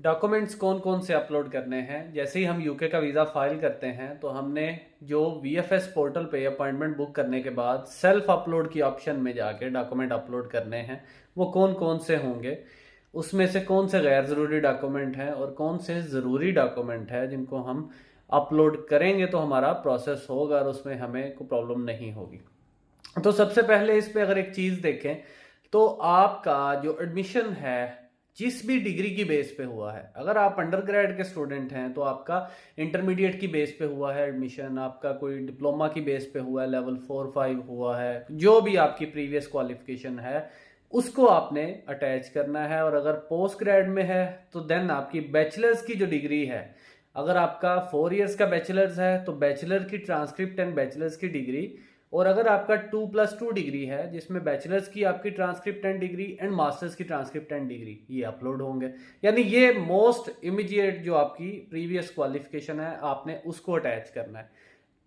Documents कौन कौन से अपलोड करने हैं। जैसे ही हम यूके का वीज़ा फाइल करते हैं तो हमने जो वीएफएस पोर्टल पे अपॉइंटमेंट बुक करने के बाद सेल्फ अपलोड की ऑप्शन में जाके डॉक्यूमेंट अपलोड करने हैं। वो कौन कौन से होंगे, उसमें से कौन से गैर ज़रूरी डॉक्यूमेंट हैं और कौन से ज़रूरी डॉक्यूमेंट हैं जिनको हम अपलोड करेंगे तो हमारा प्रोसेस होगा और उसमें हमें कोई प्रॉब्लम नहीं होगी। तो सबसे पहले इस पे अगर एक चीज़ देखें तो आपका जो एडमिशन है जिस भी डिग्री की बेस पे हुआ है, अगर आप अंडर ग्रेड के स्टूडेंट हैं तो आपका इंटरमीडिएट की बेस पे हुआ है एडमिशन, आपका कोई डिप्लोमा की बेस पे हुआ है, लेवल 4-5 हुआ है, जो भी आपकी प्रीवियस क्वालिफिकेशन है उसको आपने अटैच करना है। और अगर पोस्ट ग्रेड में है तो देन आपकी बैचलर्स की जो डिग्री है, अगर आपका 4 इयर्स का बैचलर्स है तो बैचलर की ट्रांसक्रिप्ट एंड बैचलर्स की डिग्री, और अगर आपका 2+2 डिग्री है जिसमें बैचलर्स की आपकी transcript and degree and masters की ट्रांसक्रिप्ट एंड डिग्री, ये अपलोड होंगे। यानी ये मोस्ट इमीडिएट जो आपकी प्रीवियस क्वालिफिकेशन है आपने उसको अटैच करना है।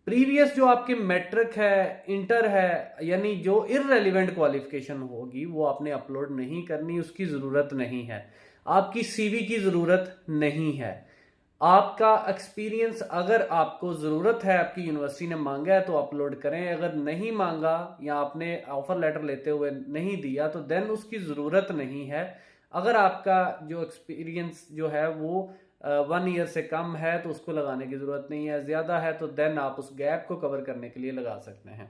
प्रीवियस जो आपकी मैट्रिक है, इंटर है, यानी जो इररेलेवेंट क्वालिफिकेशन होगी वो आपने अपलोड नहीं करनी, उसकी ज़रूरत नहीं है। आपकी सीवी की ज़रूरत नहीं है। आपका एक्सपीरियंस अगर आपको ज़रूरत है, आपकी यूनिवर्सिटी ने मांगा है तो अपलोड करें, अगर नहीं मांगा या आपने ऑफर लेटर लेते हुए नहीं दिया तो देन उसकी ज़रूरत नहीं है। अगर आपका जो एक्सपीरियंस जो है वो 1 ईयर से कम है तो उसको लगाने की ज़रूरत नहीं है, ज़्यादा है तो देन आप उस गैप को कवर करने के लिए लगा सकते हैं।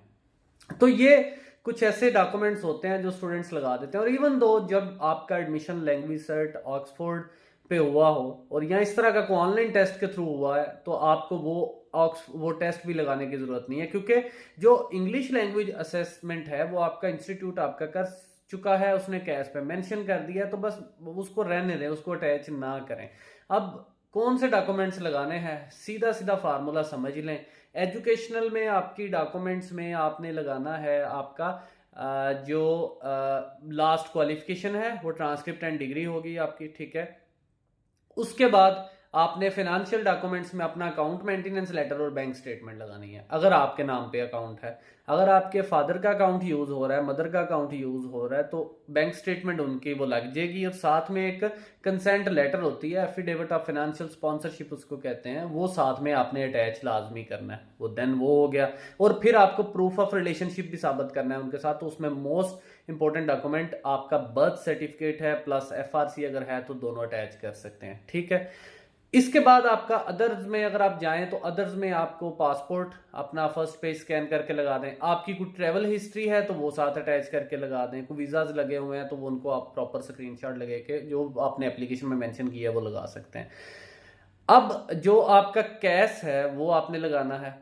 तो ये कुछ ऐसे डॉक्यूमेंट्स होते हैं जो स्टूडेंट्स लगा देते हैं। और इवन दो जब आपका एडमिशन लैंग्वेज सर्ट ऑक्सफोर्ड पे हुआ हो और या इस तरह का कोई ऑनलाइन टेस्ट के थ्रू हुआ है तो आपको वो टेस्ट भी लगाने की जरूरत नहीं है, क्योंकि जो इंग्लिश लैंग्वेज असेसमेंट है वो आपका इंस्टीट्यूट आपका कर चुका है, उसने कैश पे मेंशन कर दिया, तो बस उसको रहने दें, उसको अटैच ना करें। अब कौन से डॉक्यूमेंट्स लगाने हैं, सीधा सीधा फार्मूला समझ लें। एजुकेशनल में आपकी डॉक्यूमेंट्स में आपने लगाना है आपका जो लास्ट क्वालिफिकेशन है वो ट्रांसक्रिप्ट एंड डिग्री होगी आपकी, ठीक है। उसके बाद आपने फाइनेंशियल डॉक्यूमेंट्स में अपना अकाउंट मेंटेनेंस लेटर और बैंक स्टेटमेंट लगानी है, अगर आपके नाम पे अकाउंट है। अगर आपके फादर का अकाउंट यूज हो रहा है, मदर का अकाउंट यूज हो रहा है तो बैंक स्टेटमेंट उनकी वो लग जाएगी। और साथ में एक कंसेंट लेटर होती है, एफिडेविट ऑफ फाइनेंशियल स्पॉन्सरशिप उसको कहते हैं, वो साथ में आपने अटैच लाजमी करना है। वो देन वो हो गया। और फिर आपको प्रूफ ऑफ रिलेशनशिप भी साबित करना है उनके साथ, तो उसमें मोस्ट इंपॉर्टेंट डॉक्यूमेंट आपका बर्थ सर्टिफिकेट है प्लस एफआरसी अगर है तो दोनों अटैच कर सकते हैं, ठीक है। इसके बाद आपका अदर्स में अगर आप जाएं तो अदर्स में आपको पासपोर्ट अपना फर्स्ट पेज स्कैन करके लगा दें, आपकी कोई ट्रेवल हिस्ट्री है तो वो साथ अटैच करके लगा दें, कोई वीज़ाज लगे हुए हैं तो वो उनको आप प्रॉपर स्क्रीनशॉट लगे के जो आपने एप्लीकेशन में मेंशन किया है वो लगा सकते हैं। अब जो आपका कैश है वो आपने लगाना है।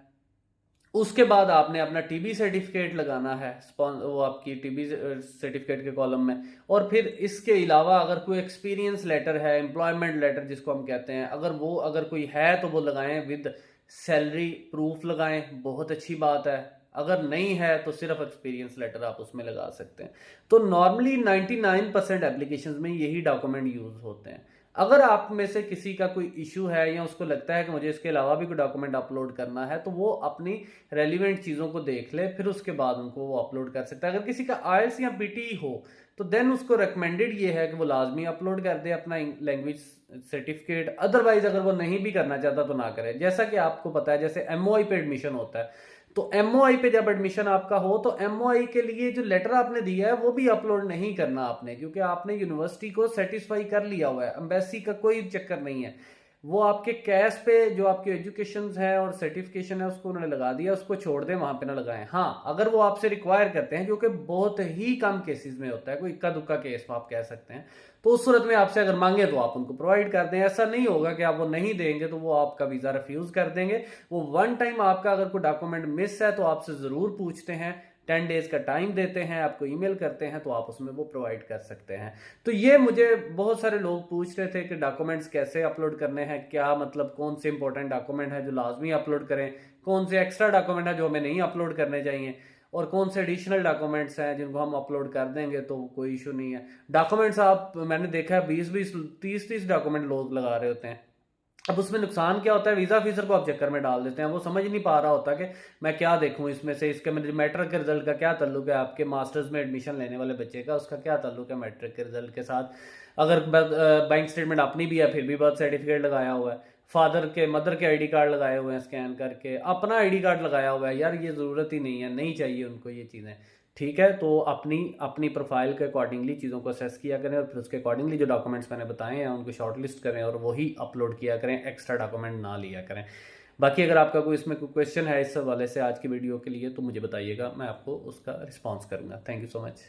उसके बाद आपने अपना टीबी सर्टिफिकेट लगाना है, वो आपकी टीबी सर्टिफिकेट के कॉलम में। और फिर इसके अलावा अगर कोई एक्सपीरियंस लेटर है, एम्प्लॉयमेंट लेटर जिसको हम कहते हैं, अगर कोई है तो वो लगाएं, विद सैलरी प्रूफ लगाएं, बहुत अच्छी बात है। अगर नहीं है तो सिर्फ एक्सपीरियंस लेटर आप उसमें लगा सकते हैं। तो नॉर्मली 99% एप्लीकेशंस में यही डॉक्यूमेंट यूज होते हैं। अगर आप में से किसी का कोई इशू है या उसको लगता है कि मुझे इसके अलावा भी कोई डॉक्यूमेंट अपलोड करना है तो वो अपनी रेलिवेंट चीज़ों को देख ले, फिर उसके बाद उनको वो अपलोड कर सकता है। अगर किसी का आईएलटीएस या पीटी हो तो देन उसको रिकमेंडेड ये है कि वो लाजमी अपलोड कर दे अपना लैंग्वेज सर्टिफिकेट। अदरवाइज अगर वो नहीं भी करना चाहता तो ना करे। जैसा कि आपको पता है जैसे एमओआई पे एडमिशन होता है, तो एमओआई पे जब एडमिशन आपका हो तो एमओआई के लिए जो लेटर आपने दिया है वो भी अपलोड नहीं करना आपने, क्योंकि आपने यूनिवर्सिटी को सेटिस्फाई कर लिया हुआ है, एम्बेसी का कोई चक्कर नहीं है। वो आपके कैश पे जो आपके एजुकेशन है और सर्टिफिकेशन है उसको उन्होंने लगा दिया, उसको छोड़ दें, वहां पे ना लगाएं। हाँ, अगर वो आपसे रिक्वायर करते हैं, जो कि बहुत ही कम केसेस में होता है, कोई इक्का दुक्का केस में आप कह सकते हैं, तो उस सूरत में आपसे अगर मांगे तो आप उनको प्रोवाइड कर दें। ऐसा नहीं होगा कि आप वो नहीं देंगे तो वो आपका वीजा रिफ्यूज कर देंगे। वो वन टाइम आपका अगर कोई डॉक्यूमेंट मिस है तो आपसे जरूर पूछते हैं, 10 डेज का टाइम देते हैं, आपको ईमेल करते हैं, तो आप उसमें वो प्रोवाइड कर सकते हैं। तो ये मुझे बहुत सारे लोग पूछ रहे थे कि डॉक्यूमेंट्स कैसे अपलोड करने हैं, क्या मतलब कौन से इंपॉर्टेंट डॉक्यूमेंट है जो लाजमी अपलोड करें, कौन से एक्स्ट्रा डॉक्यूमेंट है जो हमें नहीं अपलोड करने चाहिए, और कौन से एडिशनल डॉक्यूमेंट्स हैं जिनको हम अपलोड कर देंगे तो कोई इशू नहीं है। डॉक्यूमेंट्स आप मैंने देखा है 20-20 30-30 डॉक्यूमेंट लोग लगा रहे होते हैं। अब उसमें नुकसान क्या होता है, वीजा ऑफिसर को आप चक्कर में डाल देते हैं, वो समझ नहीं पा रहा होता कि मैं क्या देखूं इसमें से, इसके मेरे मैट्रिक के रिजल्ट का क्या ताल्लुक है, आपके मास्टर्स में एडमिशन लेने वाले बच्चे का उसका क्या ताल्लुक है मैट्रिक के रिजल्ट के साथ। अगर बैंक स्टेटमेंट अपनी भी है फिर भी बर्थ सर्टिफिकेट लगाया हुआ है, फादर के मदर के आईडी कार्ड लगाए हुए हैं स्कैन करके, अपना आईडी कार्ड लगाया हुआ है, यार ये ज़रूरत ही नहीं है, नहीं चाहिए उनको ये चीज़ें। ठीक है, तो अपनी अपनी प्रोफाइल के अकॉर्डिंगली चीज़ों को असेस किया करें और फिर उसके अकॉर्डिंगली जो डॉक्यूमेंट्स मैंने बताए हैं उनको शॉर्टलिस्ट करें और वही अपलोड किया करें, एक्स्ट्रा डॉक्यूमेंट ना लिया करें। बाकी अगर आपका कोई इसमें कोई क्वेश्चन है इस हवाले से आज की वीडियो के लिए तो मुझे बताइएगा, मैं आपको उसका रिस्पॉन्स करूँगा। Thank you so much.